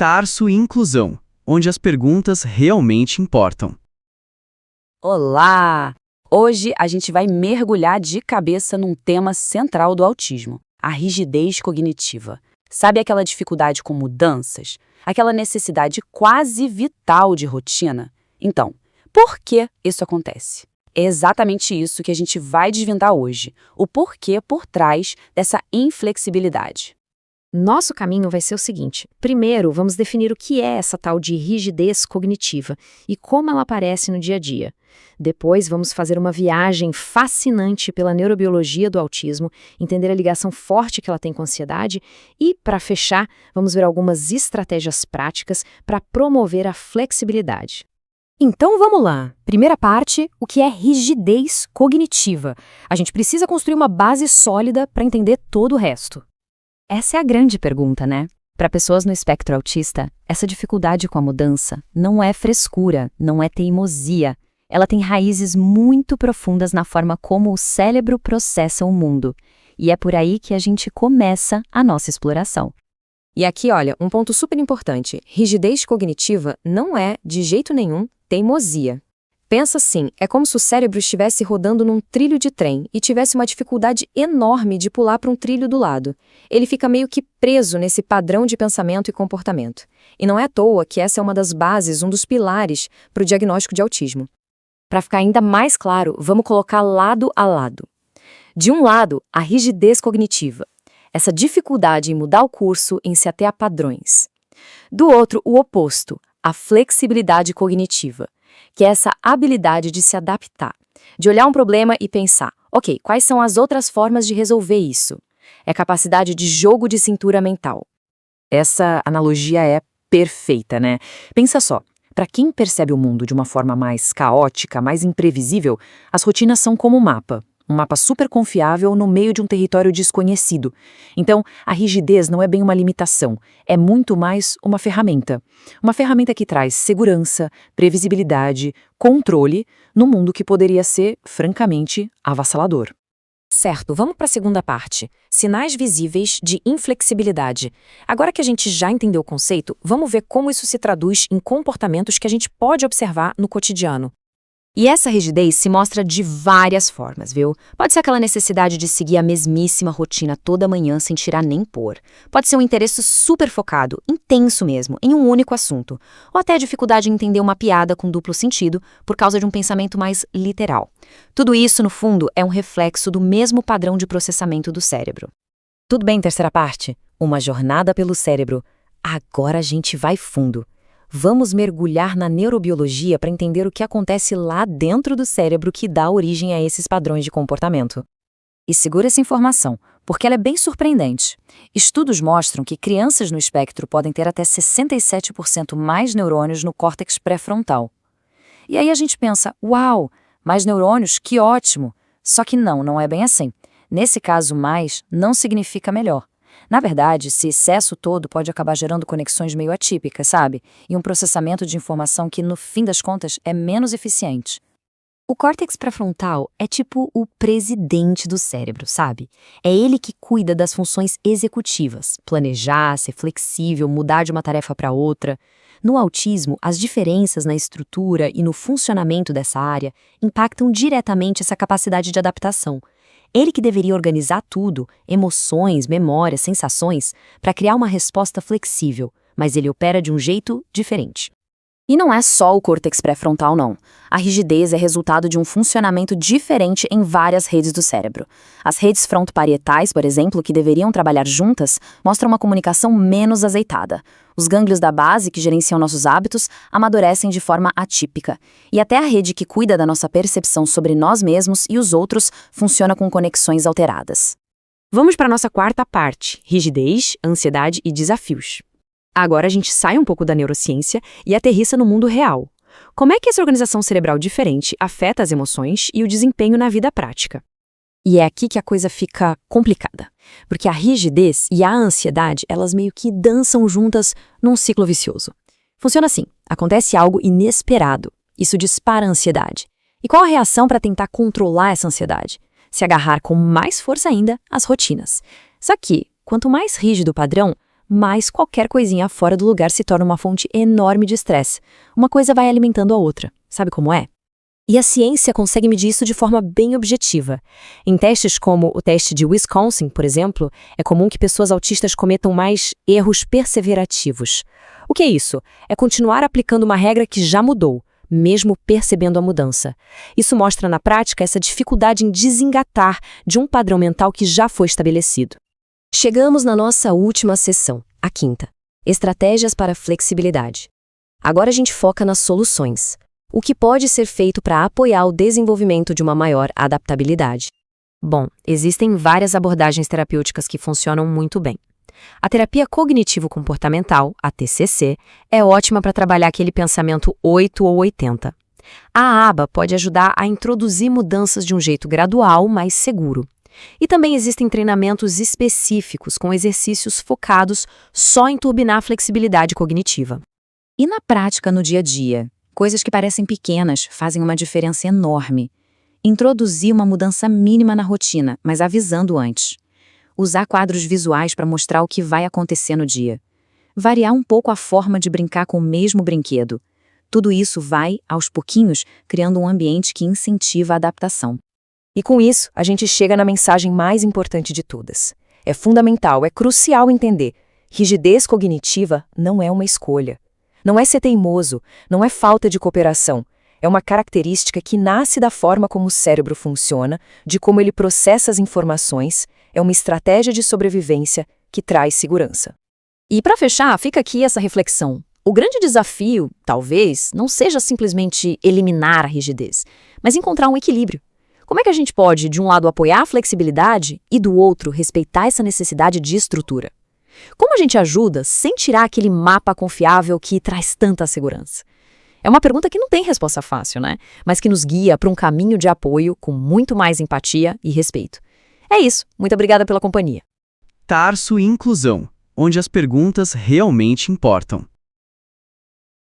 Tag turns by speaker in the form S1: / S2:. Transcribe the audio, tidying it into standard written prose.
S1: Catarço e Inclusão, onde as perguntas realmente importam.
S2: Olá! Hoje a gente vai mergulhar de cabeça num tema central do autismo, a rigidez cognitiva. Sabe aquela dificuldade com mudanças? Aquela necessidade quase vital de rotina? Então, por que isso acontece? É exatamente isso que a gente vai desvendar hoje, o porquê por trás dessa inflexibilidade.
S3: Nosso caminho vai ser o seguinte. Primeiro, vamos definir o que é essa tal de rigidez cognitiva e como ela aparece no dia a dia. Depois, vamos fazer uma viagem fascinante pela neurobiologia do autismo, entender a ligação forte que ela tem com a ansiedade e, para fechar, vamos ver algumas estratégias práticas para promover a flexibilidade.
S4: Então vamos lá. Primeira parte, o que é rigidez cognitiva? A gente precisa construir uma base sólida para entender todo o resto.
S5: Essa é a grande pergunta, né? Para pessoas no espectro autista, essa dificuldade com a mudança não é frescura, não é teimosia. Ela tem raízes muito profundas na forma como o cérebro processa o mundo. E é por aí que a gente começa a nossa exploração.
S4: E aqui, olha, um ponto super importante. Rigidez cognitiva não é, de jeito nenhum, teimosia. Pensa assim, é como se o cérebro estivesse rodando num trilho de trem e tivesse uma dificuldade enorme de pular para um trilho do lado. Ele fica meio que preso nesse padrão de pensamento e comportamento. E não é à toa que essa é uma das bases, um dos pilares para o diagnóstico de autismo. Para ficar ainda mais claro, vamos colocar lado a lado. De um lado, a rigidez cognitiva, essa dificuldade em mudar o curso, em se ater a padrões. Do outro, o oposto, a flexibilidade cognitiva, que é essa habilidade de se adaptar, de olhar um problema e pensar, ok, quais são as outras formas de resolver isso? É a capacidade de jogo de cintura mental.
S2: Essa analogia é perfeita, né? Pensa só, para quem percebe o mundo de uma forma mais caótica, mais imprevisível, as rotinas são como um mapa super confiável no meio de um território desconhecido. Então, a rigidez não é bem uma limitação, é muito mais uma ferramenta. Uma ferramenta que traz segurança, previsibilidade, controle num mundo que poderia ser, francamente, avassalador.
S4: Certo, vamos para a segunda parte. Sinais visíveis de inflexibilidade. Agora que a gente já entendeu o conceito, vamos ver como isso se traduz em comportamentos que a gente pode observar no cotidiano. E essa rigidez se mostra de várias formas, viu? Pode ser aquela necessidade de seguir a mesmíssima rotina toda manhã sem tirar nem pôr. Pode ser um interesse super focado, intenso mesmo, em um único assunto. Ou até a dificuldade em entender uma piada com duplo sentido por causa de um pensamento mais literal. Tudo isso, no fundo, é um reflexo do mesmo padrão de processamento do cérebro. Tudo bem, terceira parte? Uma jornada pelo cérebro. Agora a gente vai fundo. Vamos mergulhar na neurobiologia para entender o que acontece lá dentro do cérebro que dá origem a esses padrões de comportamento. E segura essa informação, porque ela é bem surpreendente. Estudos mostram que crianças no espectro podem ter até 67% mais neurônios no córtex pré-frontal. E aí a gente pensa, uau, mais neurônios, que ótimo! Só que não é bem assim. Nesse caso, mais não significa melhor. Na verdade, esse excesso todo pode acabar gerando conexões meio atípicas, sabe? E um processamento de informação que, no fim das contas, é menos eficiente. O córtex pré-frontal é tipo o presidente do cérebro, sabe? É ele que cuida das funções executivas, planejar, ser flexível, mudar de uma tarefa para outra. No autismo, as diferenças na estrutura e no funcionamento dessa área impactam diretamente essa capacidade de adaptação. Ele que deveria organizar tudo, emoções, memórias, sensações, para criar uma resposta flexível, mas ele opera de um jeito diferente. E não é só o córtex pré-frontal, não. A rigidez é resultado de um funcionamento diferente em várias redes do cérebro. As redes frontoparietais, por exemplo, que deveriam trabalhar juntas, mostram uma comunicação menos azeitada. Os gânglios da base, que gerenciam nossos hábitos, amadurecem de forma atípica. E até a rede que cuida da nossa percepção sobre nós mesmos e os outros funciona com conexões alteradas.
S3: Vamos para a nossa quarta parte, rigidez, ansiedade e desafios. Agora a gente sai um pouco da neurociência e aterrissa no mundo real. Como é que essa organização cerebral diferente afeta as emoções e o desempenho na vida prática? E é aqui que a coisa fica complicada, porque a rigidez e a ansiedade, elas meio que dançam juntas num ciclo vicioso. Funciona assim, acontece algo inesperado, isso dispara a ansiedade. E qual a reação para tentar controlar essa ansiedade? Se agarrar com mais força ainda às rotinas. Só que, quanto mais rígido o padrão, mas qualquer coisinha fora do lugar se torna uma fonte enorme de estresse. Uma coisa vai alimentando a outra. Sabe como é? E a ciência consegue medir isso de forma bem objetiva. Em testes como o teste de Wisconsin, por exemplo, é comum que pessoas autistas cometam mais erros perseverativos. O que é isso? É continuar aplicando uma regra que já mudou, mesmo percebendo a mudança. Isso mostra na prática essa dificuldade em desengatar de um padrão mental que já foi estabelecido. Chegamos na nossa última sessão, a quinta. Estratégias para flexibilidade. Agora a gente foca nas soluções. O que pode ser feito para apoiar o desenvolvimento de uma maior adaptabilidade? Bom, existem várias abordagens terapêuticas que funcionam muito bem. A terapia cognitivo-comportamental, a TCC, é ótima para trabalhar aquele pensamento 8 ou 80. A ABA pode ajudar a introduzir mudanças de um jeito gradual, mas seguro. E também existem treinamentos específicos com exercícios focados só em turbinar a flexibilidade cognitiva.
S2: E na prática, no dia a dia? Coisas que parecem pequenas fazem uma diferença enorme. Introduzir uma mudança mínima na rotina, mas avisando antes. Usar quadros visuais para mostrar o que vai acontecer no dia. Variar um pouco a forma de brincar com o mesmo brinquedo. Tudo isso vai, aos pouquinhos, criando um ambiente que incentiva a adaptação.
S3: E com isso, a gente chega na mensagem mais importante de todas. É fundamental, é crucial entender: rigidez cognitiva não é uma escolha. Não é ser teimoso, não é falta de cooperação. É uma característica que nasce da forma como o cérebro funciona, de como ele processa as informações, é uma estratégia de sobrevivência que traz segurança. E para fechar, fica aqui essa reflexão. O grande desafio, talvez, não seja simplesmente eliminar a rigidez, mas encontrar um equilíbrio. Como é que a gente pode, de um lado, apoiar a flexibilidade e, do outro, respeitar essa necessidade de estrutura? Como a gente ajuda sem tirar aquele mapa confiável que traz tanta segurança? É uma pergunta que não tem resposta fácil, né? Mas que nos guia para um caminho de apoio com muito mais empatia e respeito. É isso. Muito obrigada pela companhia.
S1: Tarso e Inclusão, onde as perguntas realmente importam.